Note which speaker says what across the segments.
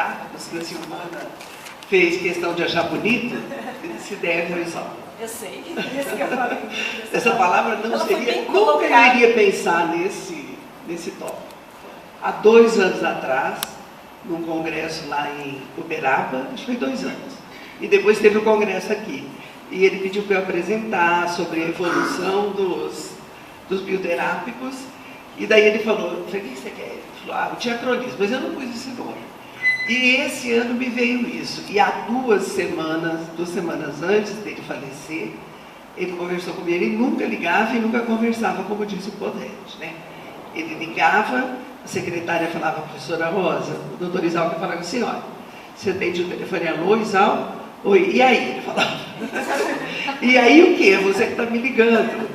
Speaker 1: biuterápicos, que a Silvana fez questão de achar bonito, se deve ao Isauro.
Speaker 2: Eu sei, isso que eu falei.
Speaker 1: Essa palavra não seria, nunca eu iria pensar nesse tópico. Há 2 anos atrás, num congresso lá em Uberaba, acho que foi 2 anos, e depois teve o congresso aqui, e ele pediu para eu apresentar sobre a evolução dos biuterápicos, e daí ele falou, eu falei, o que você quer? Ele falou, o diacronismo, mas eu não pus esse nome. E esse ano me veio isso, e há 2 semanas antes dele falecer, ele conversou comigo, ele nunca ligava e nunca conversava, como disse o Podete, né? Ele ligava, a secretária falava, professora Rosa, o doutor Isauro falava assim, olha, você atende o telefone, alô, Isauro? Oi, e aí? Ele falava, e aí o quê? Você que está me ligando.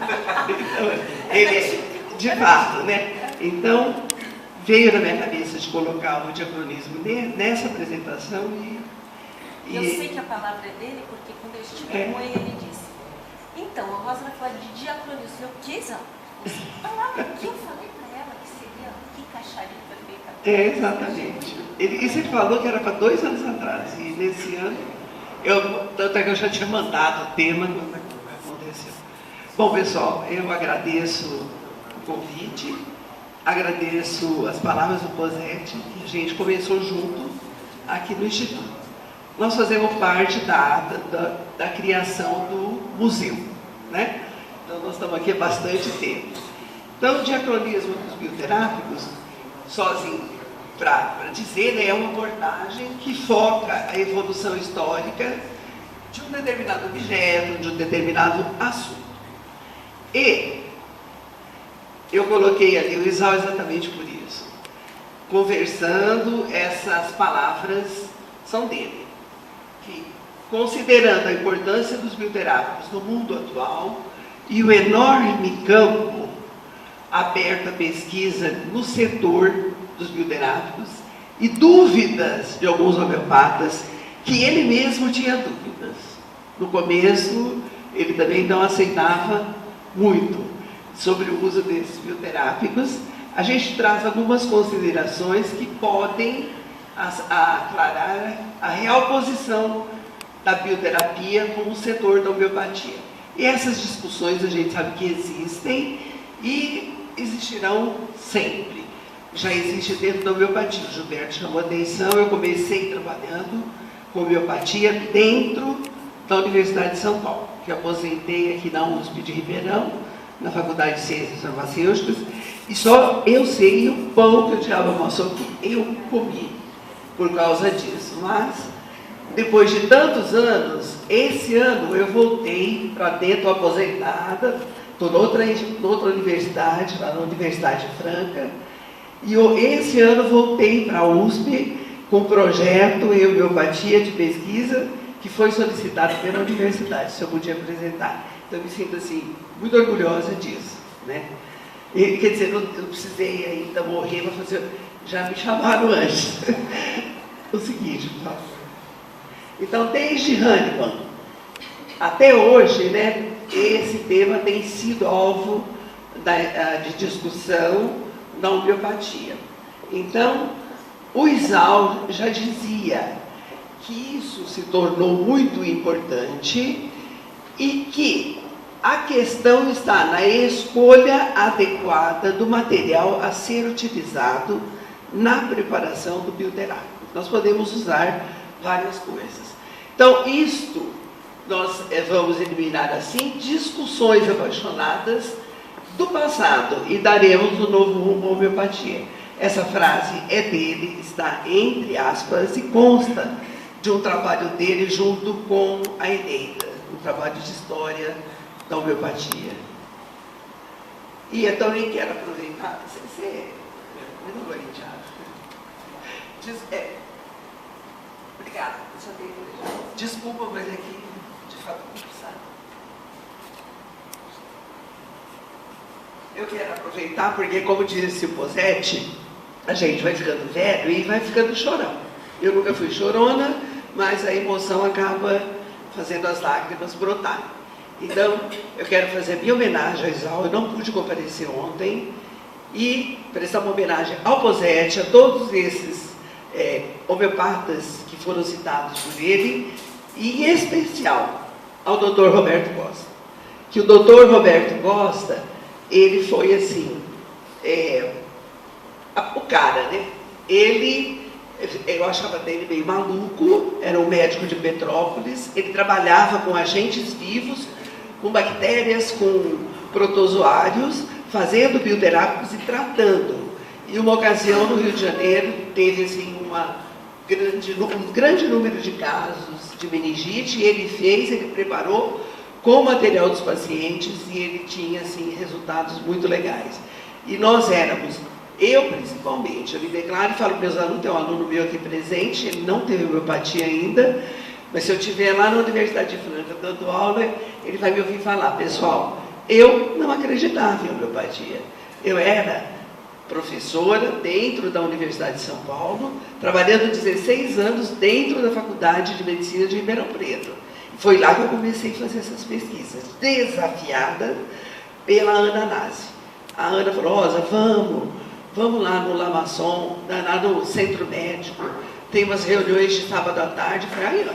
Speaker 1: Então, ele, de fato, né? Então, veio na minha cabeça de colocar o diacronismo nessa apresentação e
Speaker 2: eu sei que a palavra é dele, porque quando eu estive com ele disse, então, a Rosa vai falar de diacronismo. Eu, o que, Zé? A palavra que eu falei para ela que seria, que encaixaria perfeitamente.
Speaker 1: Exatamente. Isso ele falou que era para 2 anos atrás, e nesse ano, tanto é que eu já tinha mandado o tema quando aconteceu. Bom, pessoal, eu agradeço o convite, agradeço as palavras do Posete, que a gente começou junto aqui no Instituto. Nós fazemos parte da criação do museu, né? Então, nós estamos aqui há bastante tempo. Então, o diacronismo dos bioterápicos, sozinho, para dizer, né, é uma abordagem que foca a evolução histórica de um determinado objeto, de um determinado assunto. E eu coloquei ali o Isauro exatamente por isso. Conversando, essas palavras são dele. Que, considerando a importância dos bioterápicos no mundo atual e o enorme campo aberto à pesquisa no setor dos bioterápicos e dúvidas de alguns homeopatas, que ele mesmo tinha dúvidas. No começo, ele também não aceitava muito sobre o uso desses bioterápicos. A gente traz algumas considerações que podem aclarar a real posição da bioterapia como setor da homeopatia. E essas discussões a gente sabe que existem e existirão sempre. Já existe dentro da homeopatia. O Gilberto chamou a atenção, eu comecei trabalhando com homeopatia dentro da Universidade de São Paulo, que aposentei aqui na USP de Ribeirão, na Faculdade de Ciências Farmacêuticas, e só eu sei o pão que o diabo amassou que eu comi por causa disso. Mas, depois de tantos anos, esse ano eu voltei para dentro, aposentada, estou noutra universidade, lá na Universidade Franca, e esse ano voltei para a USP com um projeto em homeopatia de pesquisa que foi solicitado pela universidade, se eu podia apresentar. Então, eu me sinto assim, muito orgulhosa disso, né? E, quer dizer, eu não precisei ainda morrer para fazer, já me chamaram antes. O seguinte, por favor. Então, desde Hahnemann até hoje, né, esse tema tem sido alvo de discussão da homeopatia. Então, o Isauro já dizia que isso se tornou muito importante e que a questão está na escolha adequada do material a ser utilizado na preparação do bioterápico. Nós podemos usar várias coisas. Então, isto nós vamos eliminar assim discussões apaixonadas do passado e daremos um novo rumo à homeopatia. Essa frase é dele, está entre aspas e consta de um trabalho dele junto com a Eneida, um trabalho de história da homeopatia. E eu também quero aproveitar, obrigada, desculpa, mas aqui, de fato, sabe? Eu quero aproveitar porque, como disse o Posete, a gente vai ficando velho e vai ficando chorão. Eu nunca fui chorona, mas a emoção acaba fazendo as lágrimas brotarem. Então, eu quero fazer a minha homenagem a Isauro. Eu não pude comparecer ontem e prestar uma homenagem ao Posete, a todos esses homeopatas que foram citados por ele, e em especial ao Dr. Roberto Costa. Que o Dr. Roberto Costa, ele foi assim, o cara, né? Eu achava dele meio maluco, era um médico de Petrópolis, ele trabalhava com agentes vivos, com bactérias, com protozoários, fazendo bioterápicos e tratando. E uma ocasião no Rio de Janeiro teve assim, um grande número de casos de meningite, e ele preparou com o material dos pacientes, e ele tinha assim, resultados muito legais. E nós éramos, eu principalmente, eu me declaro e falo para meus alunos, tem um aluno meu aqui presente, ele não teve homeopatia ainda, mas se eu estiver lá na Universidade de Franca dando aula, ele vai me ouvir falar, pessoal, eu não acreditava em homeopatia. Eu era professora dentro da Universidade de São Paulo, trabalhando 16 anos dentro da Faculdade de Medicina de Ribeirão Preto. Foi lá que eu comecei a fazer essas pesquisas, desafiada pela Ana Nasi. A Ana falou, Rosa, vamos lá no Lamasson, lá no Centro Médico, tem umas reuniões de sábado à tarde. Eu falei, Ana,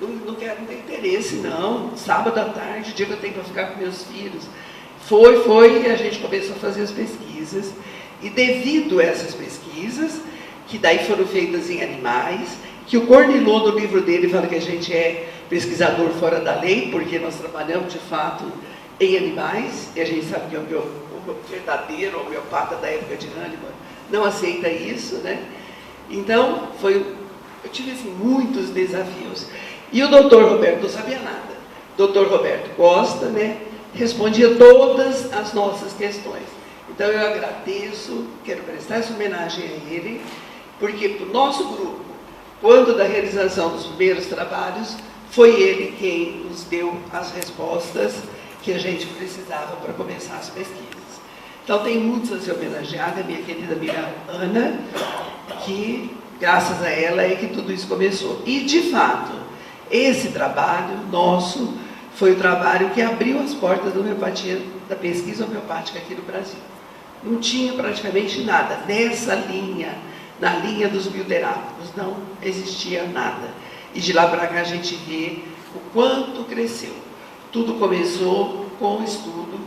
Speaker 1: não quero ter interesse, não. Sábado à tarde, o dia que eu tenho para ficar com meus filhos. Foi, e a gente começou a fazer as pesquisas. E devido a essas pesquisas, que daí foram feitas em animais, que o Cornilon, no livro dele, fala que a gente é pesquisador fora da lei, porque nós trabalhamos, de fato, em animais, e a gente sabe que o verdadeiro homeopata da época de Hahnemann não aceita isso, né? Então, eu tive assim, muitos desafios. E o doutor Roberto não sabia nada. Doutor Roberto Costa, né, respondia todas as nossas questões. Então eu agradeço, quero prestar essa homenagem a ele, porque para o nosso grupo, quando da realização dos primeiros trabalhos, foi ele quem nos deu as respostas que a gente precisava para começar as pesquisas. Então tem muitos a ser homenageada, minha querida amiga Ana, que graças a ela é que tudo isso começou. E de fato, esse trabalho nosso foi o trabalho que abriu as portas da homeopatia, da pesquisa homeopática aqui no Brasil. Não tinha praticamente nada nessa linha, na linha dos bioterápicos, não existia nada. E de lá para cá a gente vê o quanto cresceu. Tudo começou com o estudo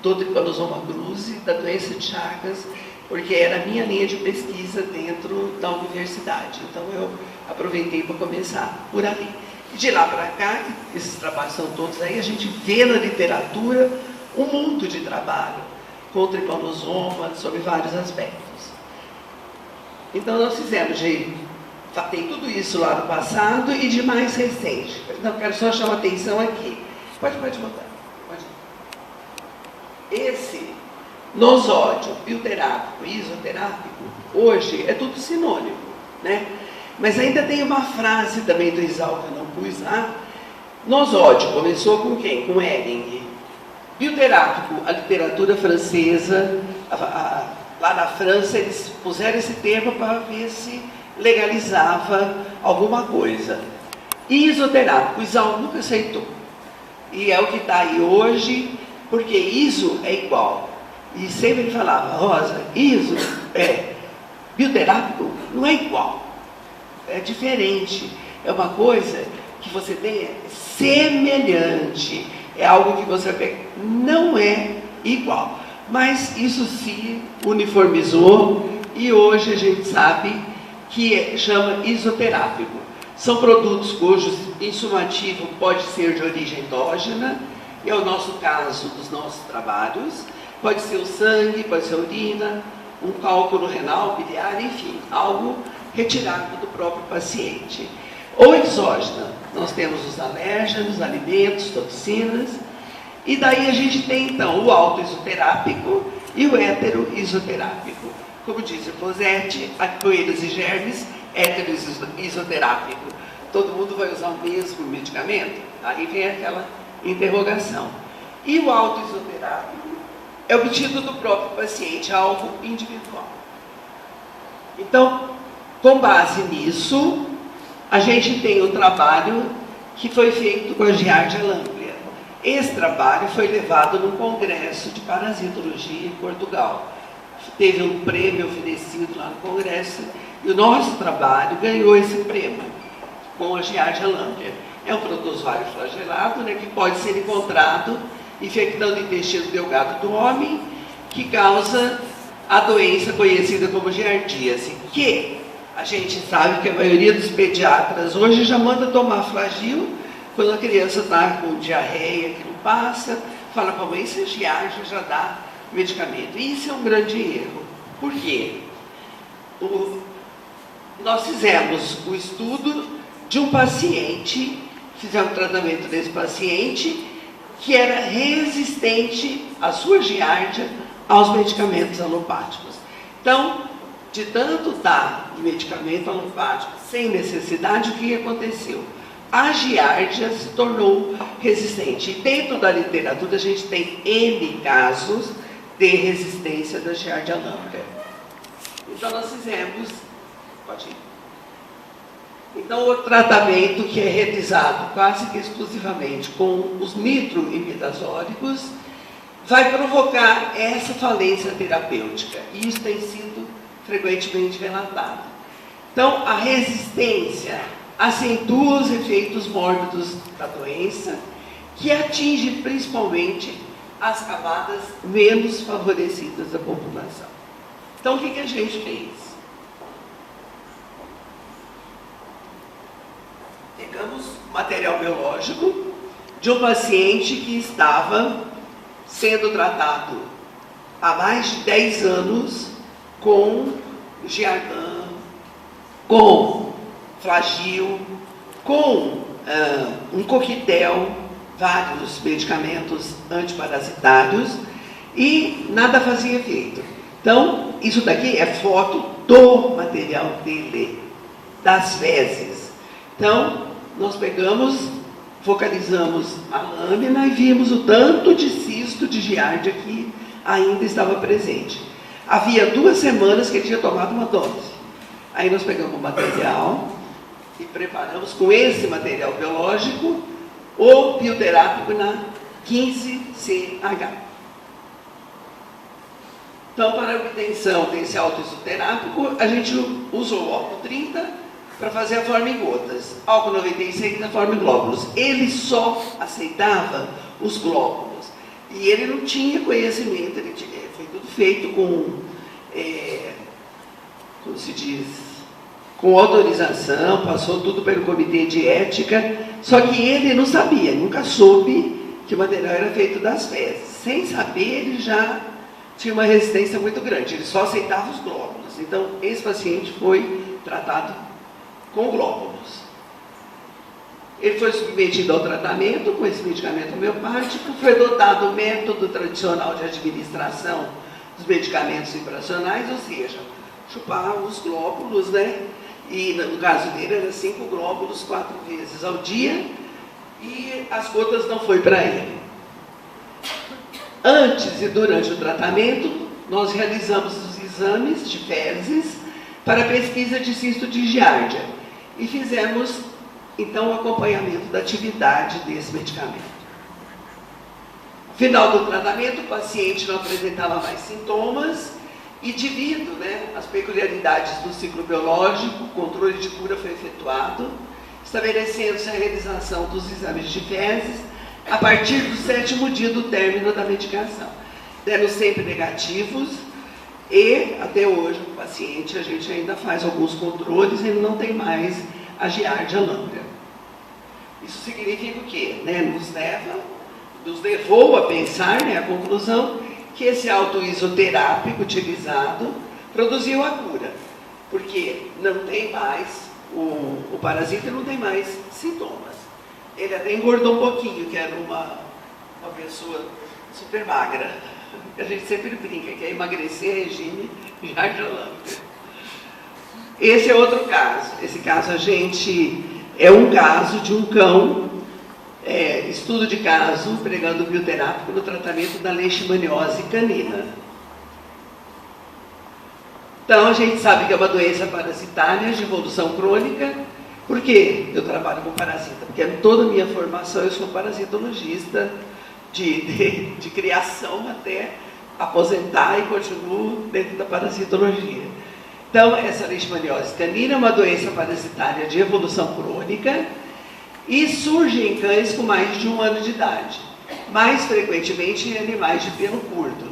Speaker 1: do Trypanosoma brucei, da doença de Chagas, porque era a minha linha de pesquisa dentro da universidade. Então eu aproveitei para começar por ali. E de lá para cá, esses trabalhos são todos aí, a gente vê na literatura um mundo de trabalho com o Trypanosoma, sobre vários aspectos. Então nós fizemos tem tudo isso lá no passado e de mais recente. Não, quero só chamar a atenção aqui. Pode botar. Esse nosódio, bioterápico e isoterápico, hoje é tudo sinônimo, né? Mas ainda tem uma frase também do Isal que eu não pus lá. Nosódio começou com quem? Com Ehring. Bioterápico, a literatura francesa, lá na França eles puseram esse termo para ver se legalizava alguma coisa. E isoterápico, o Isal nunca aceitou. E é o que está aí hoje, porque iso é igual. E sempre ele falava, Rosa, iso bioterápico não é igual. É diferente. É uma coisa que você tem semelhante. É algo que você pega, não é igual. Mas isso se uniformizou e hoje a gente sabe que chama isoterápico. São produtos cujos insumativo pode ser de origem endógena, é o nosso caso dos nossos trabalhos, pode ser o sangue, pode ser a urina, um cálculo renal, biliar, enfim, algo retirado do próprio paciente. Ou exógena, nós temos os alérgenos, alimentos, toxinas, e daí a gente tem então o autoisoterápico e o heteroisoterápico. Como diz o Posetti, poeiras e germes, heteroisoterápico. Todo mundo vai usar o mesmo medicamento? Aí vem aquela interrogação. E o autoisoterápico é obtido do próprio paciente, algo individual. Então, com base nisso, a gente tem um trabalho que foi feito com a Giardia Lamblia. Esse trabalho foi levado num congresso de parasitologia em Portugal. Teve um prêmio oferecido lá no congresso E o nosso trabalho ganhou esse prêmio com a Giardia lamblia. É um protozoário flagelado, né, que pode ser encontrado infectando o intestino delgado do homem, que causa a doença conhecida como giardíase, que a gente sabe que a maioria dos pediatras hoje já manda tomar Flagyl quando a criança está com diarreia, que não passa, fala para a mãe, se é giardia, já dá medicamento. E isso é um grande erro. Por quê? Nós fizemos o estudo de um paciente, fizemos o tratamento desse paciente, que era resistente à sua giardia aos medicamentos alopáticos. Então, de tanto dar medicamento alopático sem necessidade, o que aconteceu? A giardia se tornou resistente. E dentro da literatura a gente tem N casos de resistência da Giardia lamblia. Então nós fizemos, pode ir. Então o tratamento que é realizado quase que exclusivamente com os nitroimidazólicos vai provocar essa falência terapêutica. E isso tem sido frequentemente relatado. Então a resistência acentua os efeitos mórbidos da doença, que atinge principalmente as camadas menos favorecidas da população. Então, o que a gente fez? Pegamos material biológico de um paciente que estava sendo tratado há mais de 10 anos com Giardan, com Flagyl, com um coquetel, vários medicamentos antiparasitários, e nada fazia efeito. Então, isso daqui é foto do material dele, das fezes. Então, nós pegamos, focalizamos a lâmina e vimos o tanto de cisto de giardia que ainda estava presente. Havia 2 semanas que ele tinha tomado uma dose. Aí nós pegamos o material e preparamos com esse material biológico o bioterápico na 15CH. Então, para a obtenção desse autoisoterápico, a gente usou o álcool 30 para fazer a forma em gotas, álcool 96 na forma em glóbulos. Ele só aceitava os glóbulos. E ele não tinha conhecimento, foi tudo feito com, como se diz, com autorização, passou tudo pelo comitê de ética, só que ele não sabia, nunca soube que o material era feito das fezes. Sem saber, ele já tinha uma resistência muito grande, ele só aceitava os glóbulos. Então, esse paciente foi tratado com glóbulos. Ele foi submetido ao tratamento com esse medicamento homeopático, foi adotado o método tradicional de administração dos medicamentos vibracionais, ou seja, chupar os glóbulos, né? E no caso dele era 5 glóbulos 4 vezes ao dia, e as gotas não foi para ele. Antes e durante o tratamento, nós realizamos os exames de fezes para pesquisa de cisto de giardia e fizemos então o acompanhamento da atividade desse medicamento. No final do tratamento, o paciente não apresentava mais sintomas e, devido às peculiaridades do ciclo biológico, o controle de cura foi efetuado, estabelecendo-se a realização dos exames de fezes a partir do 7º dia do término da medicação. Deram sempre negativos e, até hoje, o paciente, a gente ainda faz alguns controles e ele não tem mais a Giardia lamblia. Isso significa o quê? Nos levou a pensar, a conclusão, que esse autoisoterápico utilizado produziu a cura, porque não tem mais, o parasita não tem mais sintomas. Ele até engordou um pouquinho, que era uma pessoa super magra. A gente sempre brinca que é emagrecer regime Giardia lamblia. Esse é outro caso. Esse caso é um caso de um cão, estudo de caso, empregando o bioterápico no tratamento da leishmaniose canina. Então, a gente sabe que é uma doença parasitária de evolução crônica. Por que eu trabalho com parasita? Porque toda a minha formação eu sou parasitologista, de criação até aposentar e continuo dentro da parasitologia. Então, Então, essa leishmaniose canina é uma doença parasitária de evolução crônica e surge em cães com mais de 1 ano de idade, mais frequentemente em animais de pelo curto.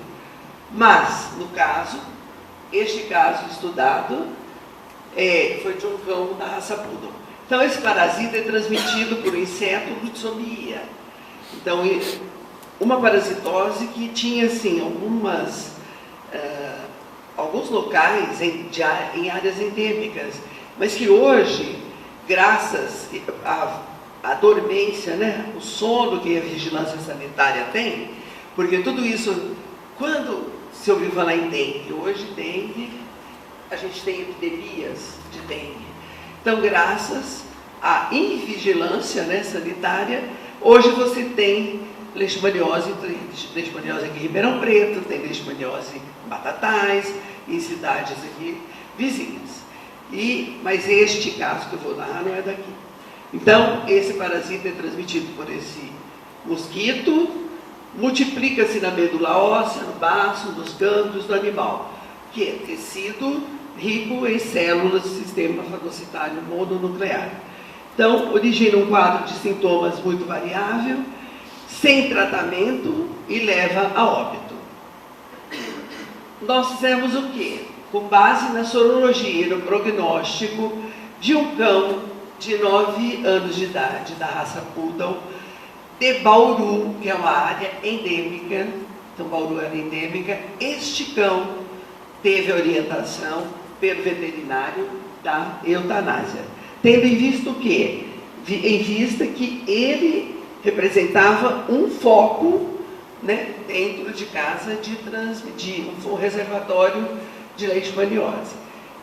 Speaker 1: Mas, no caso, este caso estudado foi de um cão da raça Poodle. Então, esse parasita é transmitido por inseto Lutzomia. Então, uma parasitose que tinha, assim, alguns locais em áreas endêmicas, mas que hoje, graças à dormência, né, o sono que a vigilância sanitária tem, porque tudo isso, quando se ouviu falar em dengue, hoje dengue, a gente tem epidemias de dengue. Então, graças à invigilância, né, sanitária, hoje você tem leishmaniose aqui em Ribeirão Preto, tem leishmaniose em Batatais, em cidades aqui vizinhas. Mas este caso que eu vou narrar não é daqui. Então, esse parasita é transmitido por esse mosquito, multiplica-se na medula óssea, no baço, nos gânglios do animal, que é tecido rico em células do sistema fagocitário mononuclear. Então, origina um quadro de sintomas muito variável, sem tratamento e leva a óbito. Nós fizemos o quê? Com base na sorologia e no prognóstico de um cão de 9 anos de idade, da raça Poodle, de Bauru, que é uma área endêmica. Então, Bauru era endêmica. Este cão teve orientação pelo veterinário da eutanásia, tendo em vista o quê? Em vista que ele representava um foco, né, dentro de casa de transmitir, um reservatório de leishmaniose.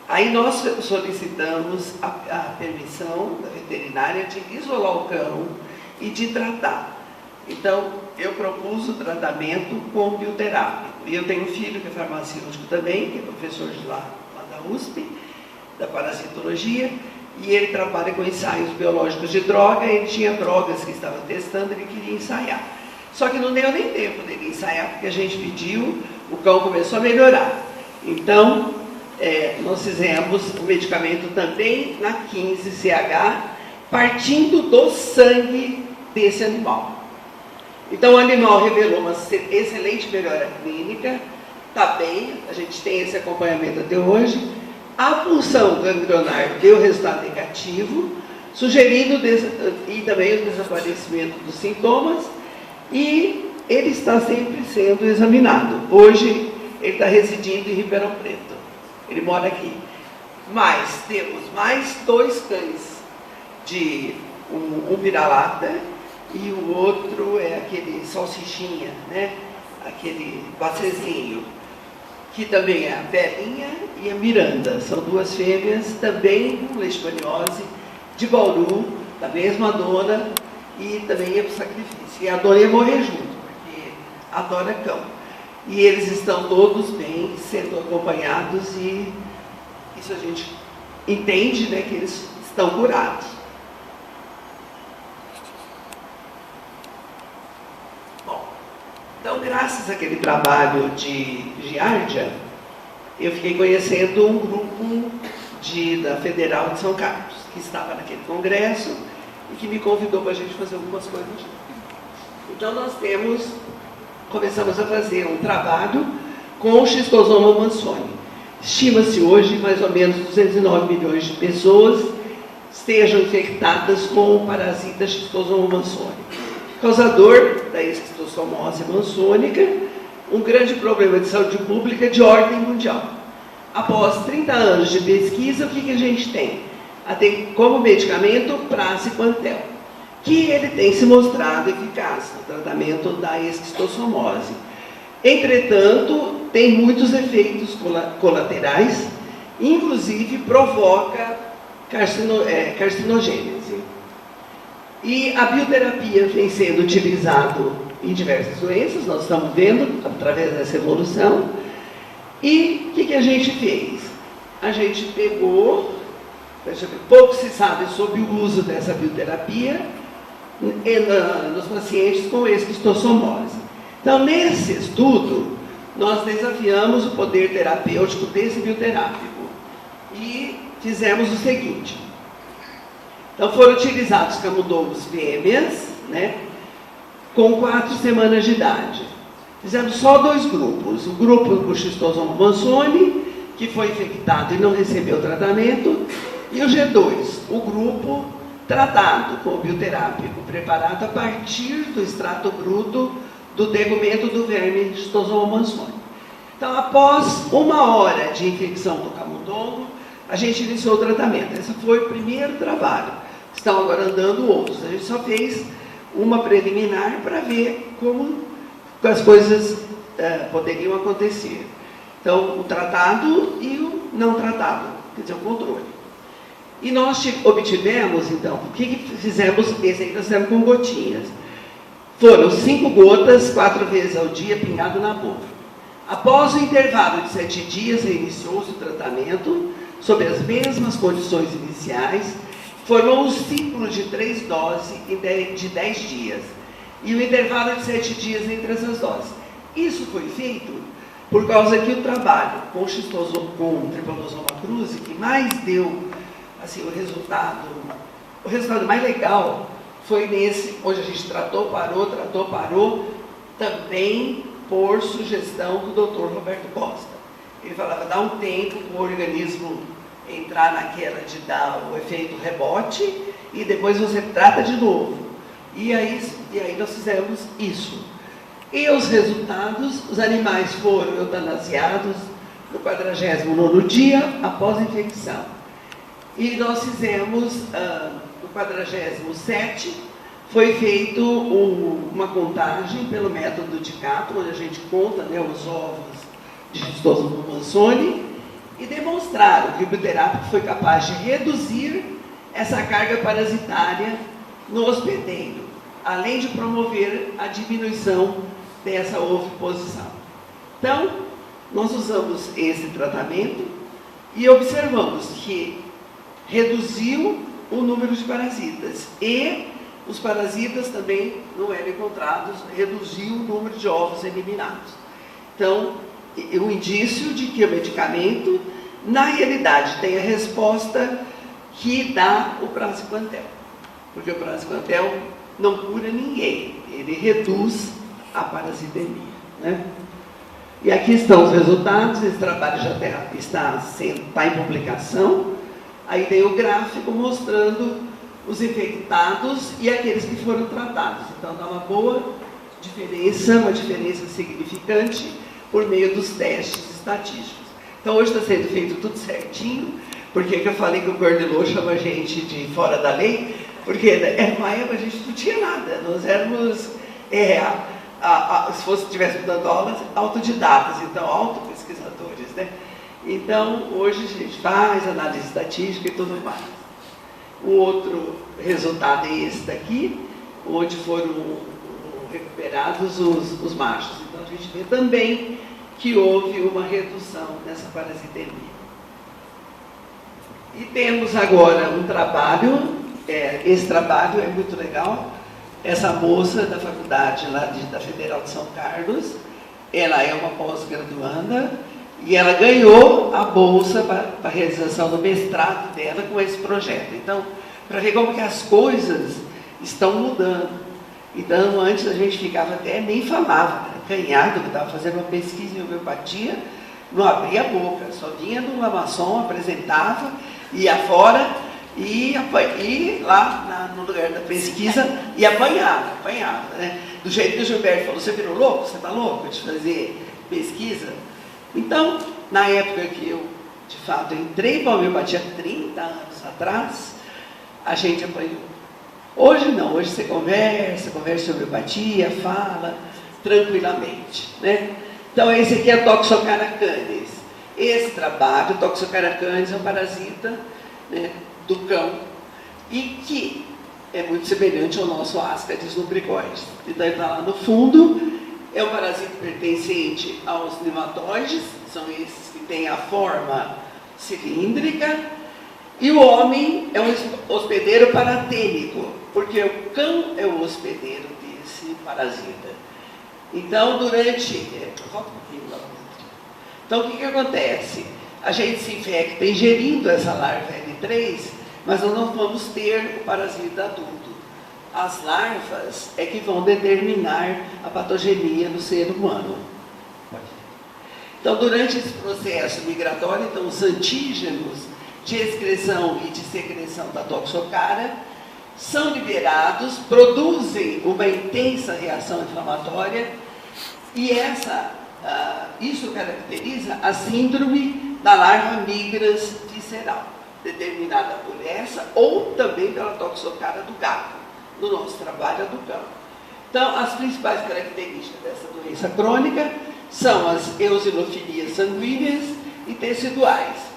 Speaker 1: Aí nós solicitamos a permissão da veterinária de isolar o cão e de tratar. Então, eu propus o tratamento com bioterápico. E eu tenho um filho que é farmacêutico também, que é professor de lá da USP, da parasitologia, e ele trabalha com ensaios biológicos de droga. Ele tinha drogas que estava testando, ele queria ensaiar. Só que não deu nem tempo dele ensaiar, porque a gente pediu, o cão começou a melhorar. Então, nós fizemos o medicamento também na 15CH, partindo do sangue desse animal. Então, o animal revelou uma excelente melhora clínica, está bem, a gente tem esse acompanhamento até hoje. A punção ganglionar deu resultado negativo, sugerindo e também o desaparecimento dos sintomas, e ele está sempre sendo examinado. Hoje, ele está residindo em Ribeirão Preto, ele mora aqui. Mas temos mais 2 cães, um vira-lata, e o outro é aquele salsichinha, né? Aquele bacezinho, que também é a Belinha e a Miranda. São 2 fêmeas, também com leishmaniose, de Bauru, da mesma dona, e também ia para o sacrifício. E a dona ia morrer junto, porque adora cão. E eles estão todos bem, sendo acompanhados, e isso a gente entende, né, que eles estão curados. Então, graças àquele trabalho de Giardia, eu fiquei conhecendo um grupo da Federal de São Carlos, que estava naquele congresso e que me convidou para a gente fazer algumas coisas. Então, nós começamos a fazer um trabalho com o Schistosoma mansoni. Estima-se hoje mais ou menos 209 milhões de pessoas estejam infectadas com o parasita Schistosoma mansoni, causador da esquistossomose mansônica, um grande problema de saúde pública de ordem mundial. Após 30 anos de pesquisa, o que a gente tem? Tem como medicamento praziquantel, que ele tem se mostrado eficaz no tratamento da esquistossomose. Entretanto, tem muitos efeitos colaterais, inclusive provoca carcinogênese. E a bioterapia vem sendo utilizada em diversas doenças, nós estamos vendo através dessa evolução. E o que a gente fez? A gente pegou, pouco se sabe sobre o uso dessa bioterapia nos pacientes com esquistossomose. Então, nesse estudo, nós desafiamos o poder terapêutico desse bioterápico. e fizemos o seguinte. Então foram utilizados camundongos fêmeas, né, com 4 semanas de idade. Fizemos só 2 grupos. O grupo do Schistosoma mansoni, que foi infectado e não recebeu tratamento, e o G2, o grupo tratado com o bioterápico preparado a partir do extrato bruto do tegumento do verme Schistosoma mansoni. Então, após 1 hora de infecção do camundongo, a gente iniciou o tratamento. Esse foi o primeiro trabalho. Estão agora andando outros. A gente só fez uma preliminar para ver como as coisas poderiam acontecer. Então, o tratado e o não tratado, quer dizer, o controle. E nós obtivemos, então, o que fizemos? Esse aí nós fizemos com gotinhas. Foram 5 gotas, 4 vezes ao dia, pingado na boca. Após o intervalo de 7 dias, reiniciou-se o tratamento, sob as mesmas condições iniciais, formou um ciclo de 3 doses de 10 dias, e o intervalo de 7 dias entre essas doses. Isso foi feito por causa que o trabalho com o Tripanosoma cruzi, que mais deu assim, o resultado mais legal, foi nesse, onde a gente tratou, parou, também por sugestão do Dr. Roberto Costa. Ele falava, dá um tempo para o organismo entrar naquela de dar o efeito rebote e depois você trata de novo. E aí nós fizemos isso. E os resultados, os animais foram eutanasiados no 49º dia após a infecção. E nós fizemos, no 47º, foi feito uma contagem pelo método de Cato, onde a gente conta, né, os ovos de Schistosoma mansoni, e demonstraram que o bioterápico foi capaz de reduzir essa carga parasitária no hospedeiro, além de promover a diminuição dessa oviposição. Então, nós usamos esse tratamento e observamos que reduziu o número de parasitas e os parasitas também não eram encontrados, reduziu o número de ovos eliminados. Então, um indício de que o medicamento, na realidade, tem a resposta que dá o praziquantel. Porque o praziquantel não cura ninguém, ele reduz a parasitemia, né? E aqui estão os resultados, esse trabalho já está em publicação. Aí tem o gráfico mostrando os infectados e aqueles que foram tratados. Então dá uma boa diferença, uma diferença significante por meio dos testes estatísticos. Então hoje está sendo feito tudo certinho, porque eu falei que o Cornelô chama a gente de fora da lei, porque era uma época a gente não tinha nada, nós éramos, se estivéssemos dando aulas, autodidatas, então autopesquisadores, né? Então hoje a gente faz análise estatística e tudo mais. O outro resultado é esse daqui, onde foram recuperados os machos. Então a gente vê também que houve uma redução nessa parasitemia. E temos agora um trabalho, esse trabalho é muito legal. Essa moça da faculdade lá da Federal de São Carlos, ela é uma pós-graduanda e ela ganhou a bolsa para a realização do mestrado dela com esse projeto. Então, para ver como que as coisas estão mudando. Então, antes a gente ficava até, nem falava, canhado, que estava fazendo uma pesquisa em homeopatia, não abria a boca, só vinha no Lamasson, apresentava, ia fora e lá no lugar da pesquisa e apanhava, né? Do jeito que o Gilberto falou, você virou louco? Você está louco de fazer pesquisa? Então, na época que eu, de fato, entrei para a homeopatia 30 anos atrás, a gente apanhou. Hoje não, hoje você conversa sobre homeopatia, fala tranquilamente, né? Então, esse aqui é Toxocara canis. Esse trabalho, Toxocara canis, é um parasita, né, do cão, e que é muito semelhante ao nosso Ascaris lubricoides. Então, ele está lá no fundo. É um parasita pertencente aos nematóides, são esses que têm a forma cilíndrica, e o homem é um hospedeiro paratênico, porque o cão é o hospedeiro desse parasita. Então, volta um pouquinho lá. Então, o que acontece? a gente se infecta ingerindo essa larva L3, mas nós não vamos ter o parasita adulto. As larvas é que vão determinar a patogenia no ser humano. Então, durante esse processo migratório, então, os antígenos de excreção e de secreção da toxocara são liberados, produzem uma intensa reação inflamatória e isso caracteriza a síndrome da larva migras visceral, determinada por essa ou também pela toxocara do gato, no nosso trabalho do campo. Então, as principais características dessa doença crônica são as eosinofilias sanguíneas e teciduais.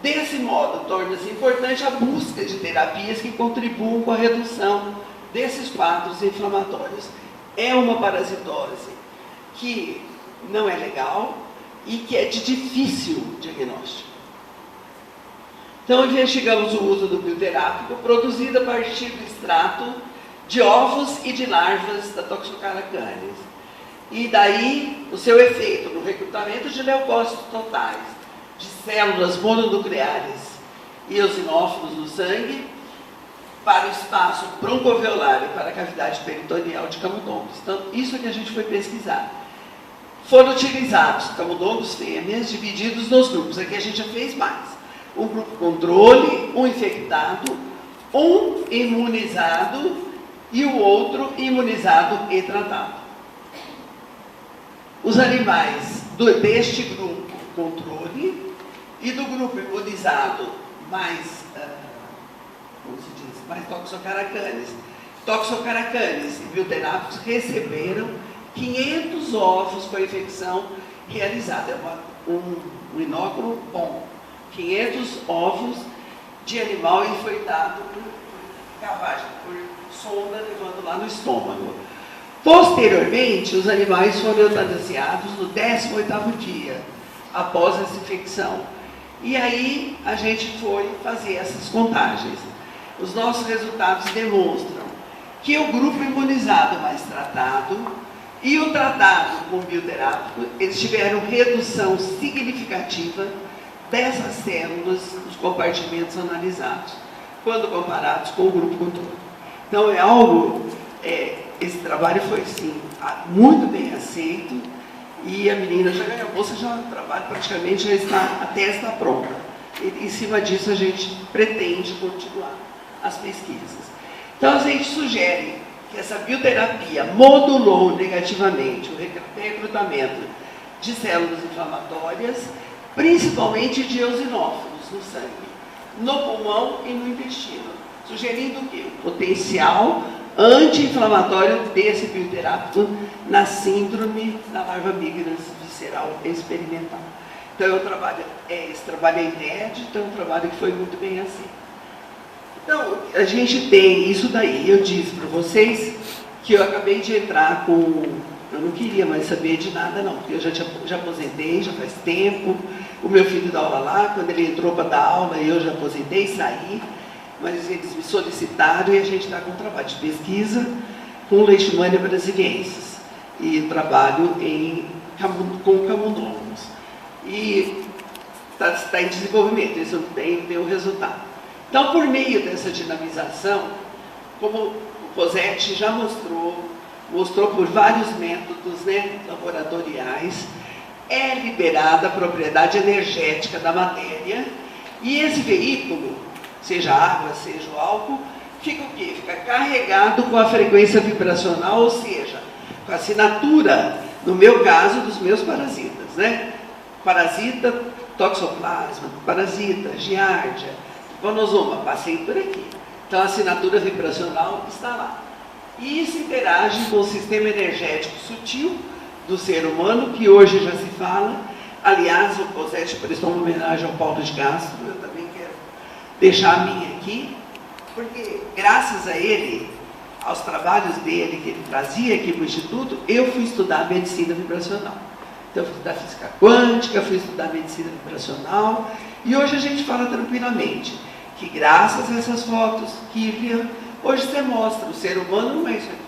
Speaker 1: Desse modo, torna-se importante a busca de terapias que contribuam com a redução desses quadros inflamatórios. É uma parasitose que não é legal e que é de difícil diagnóstico. Então, investigamos o uso do bioterápico produzido a partir do extrato de ovos e de larvas da Toxocara canis. E daí, o seu efeito no recrutamento de leucócitos totais, de células mononucleares e eosinófilos no sangue, para o espaço broncoalveolar e para a cavidade peritoneal de camundongos. Então, isso é que a gente foi pesquisar. Foram utilizados camundongos fêmeas divididos nos grupos. Aqui a gente já fez mais. Um grupo controle, um infectado, um imunizado e o outro imunizado e tratado. Os animais deste grupo controle e do grupo imunizado mais, como se diz, mais Toxocara canis. Toxocara canis e bioterápicos receberam 500 ovos com a infecção realizada. É um inóculo bom. 500 ovos de animal e foi dado por cavagem, por sonda, levando lá no estômago. Posteriormente, os animais foram eutanasiados no 18º dia, após essa infecção. E aí, a gente foi fazer essas contagens. Os nossos resultados demonstram que o grupo imunizado mais tratado e o tratado com bioterápico, eles tiveram redução significativa dessas células nos compartimentos analisados, quando comparados com o grupo controle. Então, é algo... esse trabalho foi, sim, muito bem aceito e a menina já ganhou a bolsa, já o trabalho praticamente já está, a tese está pronta. E, em cima disso, a gente pretende continuar as pesquisas. Então, a gente sugere que essa bioterapia modulou negativamente o recrutamento de células inflamatórias, principalmente de eosinófilos no sangue, no pulmão e no intestino, sugerindo o quê? O potencial anti-inflamatório desse bioterápico na síndrome da larva migras visceral experimental. Então, esse trabalho é inédito, é um trabalho que foi muito bem aceito. Então, a gente tem isso daí. Eu disse para vocês que eu acabei de entrar com... Eu não queria mais saber de nada, não, porque eu já aposentei, já faz tempo. O meu filho dá aula lá, quando ele entrou para dar aula, eu já aposentei, saí. Mas eles me solicitaram e a gente está com um trabalho de pesquisa com Leishmania brasiliensis e trabalho com camundongos. E está em desenvolvimento, isso tem o resultado. Então, por meio dessa dinamização, como o Posetti já mostrou por vários métodos, né, laboratoriais, é liberada a propriedade energética da matéria e esse veículo, seja a água, seja o álcool, fica o quê? Fica carregado com a frequência vibracional, ou seja, com a assinatura, no meu caso, dos meus parasitas, né? Parasita, toxoplasma, parasita, giardia, panosoma, passei por aqui. Então, a assinatura vibracional está lá. E isso interage com o sistema energético sutil do ser humano, que hoje já se fala. Aliás, o Posetti prestou uma homenagem ao Paulo de Castro, eu também quero deixar a minha aqui, porque graças a ele, aos trabalhos dele que ele trazia aqui para o Instituto, eu fui estudar medicina vibracional. Então, eu fui estudar física quântica, fui estudar medicina vibracional, e hoje a gente fala tranquilamente que graças a essas fotos, Kívia, hoje você mostra, o ser humano não é isso aqui.